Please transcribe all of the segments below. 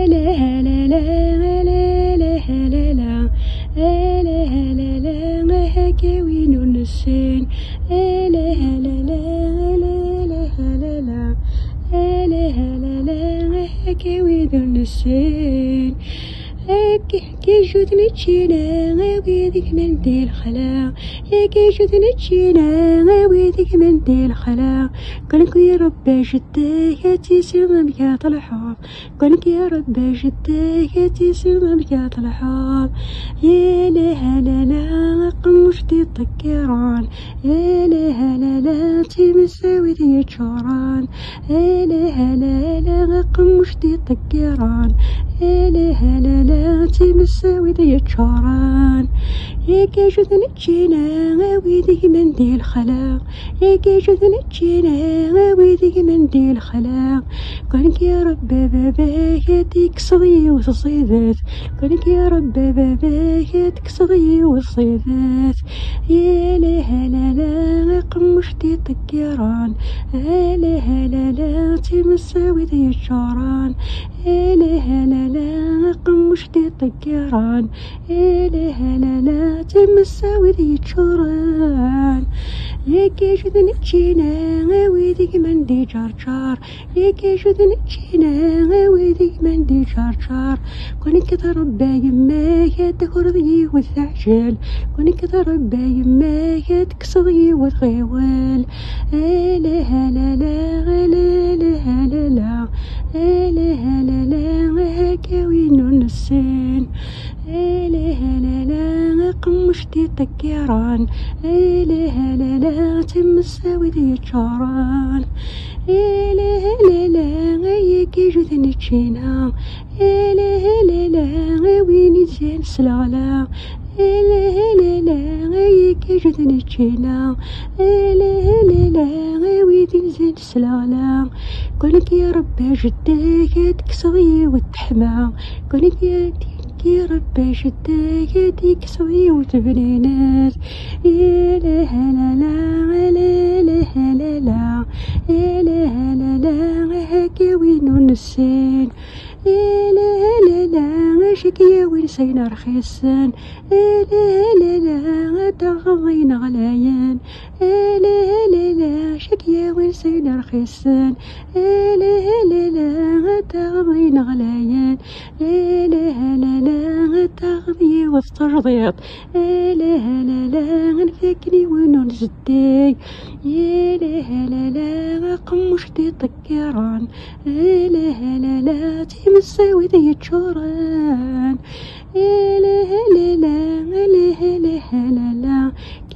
لا لا لا لا لا لا لا لا لا هكا وين النسين لا لا لا لا لا لا لا هكا وين النسين كي جودنا تشينا غاويدك من دي الخلا كي جودنا تشينا غاويدك من دي الخلا قالك يا ربي جدك تيسير مكات الحب قالك يا ربي جدك تيسير مكات الحب يا لا لا لا قمش دي الطكيران يا لا لا لا تمساوي دي الشوران يا لا لا لا قمش دي الطكيران يا لا لا لا تمساوي دي الشوران يا كي جودنا تشينا غاويدك من دي الخلا يا كي جودنا تشينا غاويدك من دي الخلا قالك يا ربي باباك تكسضي وتصيدت قالك يا ربي باباك تكسضي وتصيدت يا لا لا لا قمش دي طكيران لا لا لا تمساوي دي الشوران لا لا لا قمش دي طكيران لا لا تمساوي دي الشوران يا كي جودنا تشينا غاويدك من دي جرجار يا كي جودنا تشينا غاويدك من دي جرجار قالك تربى يماك تكرضي وتعجل قالك تربى يماك تكسضي وتغيول لا لا لا لا لا لا لا لا هكا وين النسين لا لا لا قمش دي طكيران لا لا لا تمساوي دي الشوران لا لا لا كي جودنا تشينا لا لا وين زين سلالا لا لا كي جودنا تشينا لا لا وين زين سلالا قالك يا ربي جدك تكسضي وتحمى قالك يا ربي جدك تكسضي وتبنينات يا لا لا لا لا لا لا لا هكا وين النسين لا لا شكيا وين سينا رخيصن لا لا تغضينا غلايان لا لا شكيا وين سينا رخيصن لا لا تغضينا غلايان لا لا تغضي وترضيط لا لا نفكني وين نزدي يا لا لا قمش دي طكيران لا لا تمساوي دي الشوران لا لا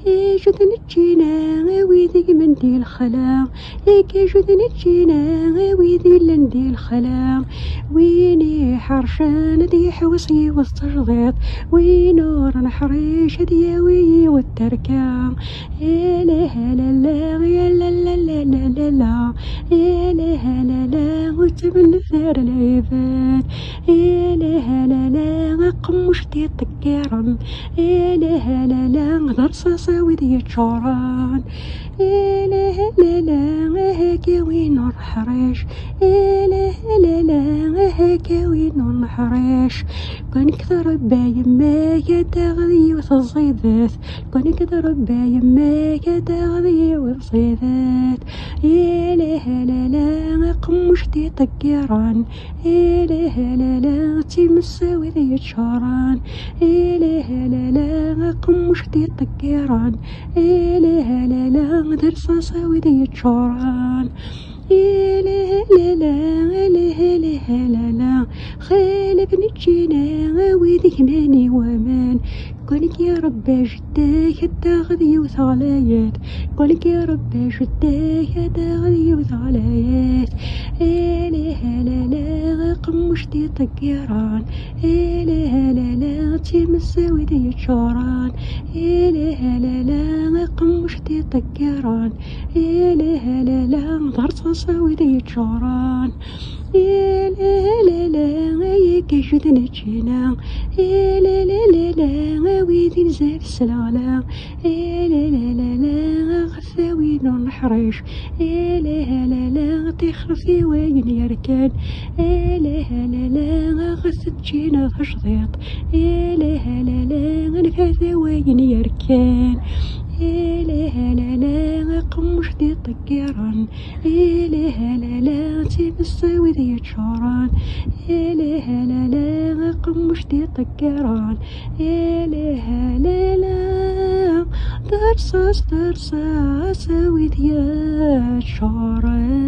كي جودنا تشينا غاويدك من دي الخلا كي جودنا تشينا غاويدي لندي الخلا ويني حرشان دي حوسي والترضيط وينور نحريش دياوي والتركة يا لا لا يا لا لا لا لا لا يا لا لا وتمن ثار العباد يا لا لا قمش دي طكيران يا لا لا ضرصاصاوي دي الشوران يا لا لا هكا وين الحريش يا لا لا هكا وين الحريش قالك تربى يماك تغذي وتصيدات قالك تربى يماك تغذي وتصيدات يا لا لا قمش دي طكيران يا لا لا تمساوي دي الشوران يا لا لا قمش دي طكيران يا لا لا درصاصاوي دي الشوران يا لا لا لا لا خالف نتشينا غاويدك ماني ومان قالك يا ربي جدك تاخذي وثغلايات قالك يا ربي جدك تاخذي وثغلايات لا لا قمش دي طكيران لا لا تمساوي دي الشوران لا لا قمش دي طكيران لا لا ضرصاصاوي دي الشوران لا لا لا كيجودنا جينا لا لا لا لا ويدي نزال السلالة لا لا لا لا غثاوين ونحرش لا لا لا تخرفي وين يركان لا لا لا غث تجينا فشضيط لا لا لا نفاذا وين يركان لا لا لا قمش دي طقيران لا لا لا تمساوي ذي تشوران لا لا لا قمش دي طقيران لا لا لا درصاص ساوي ذي تشوران.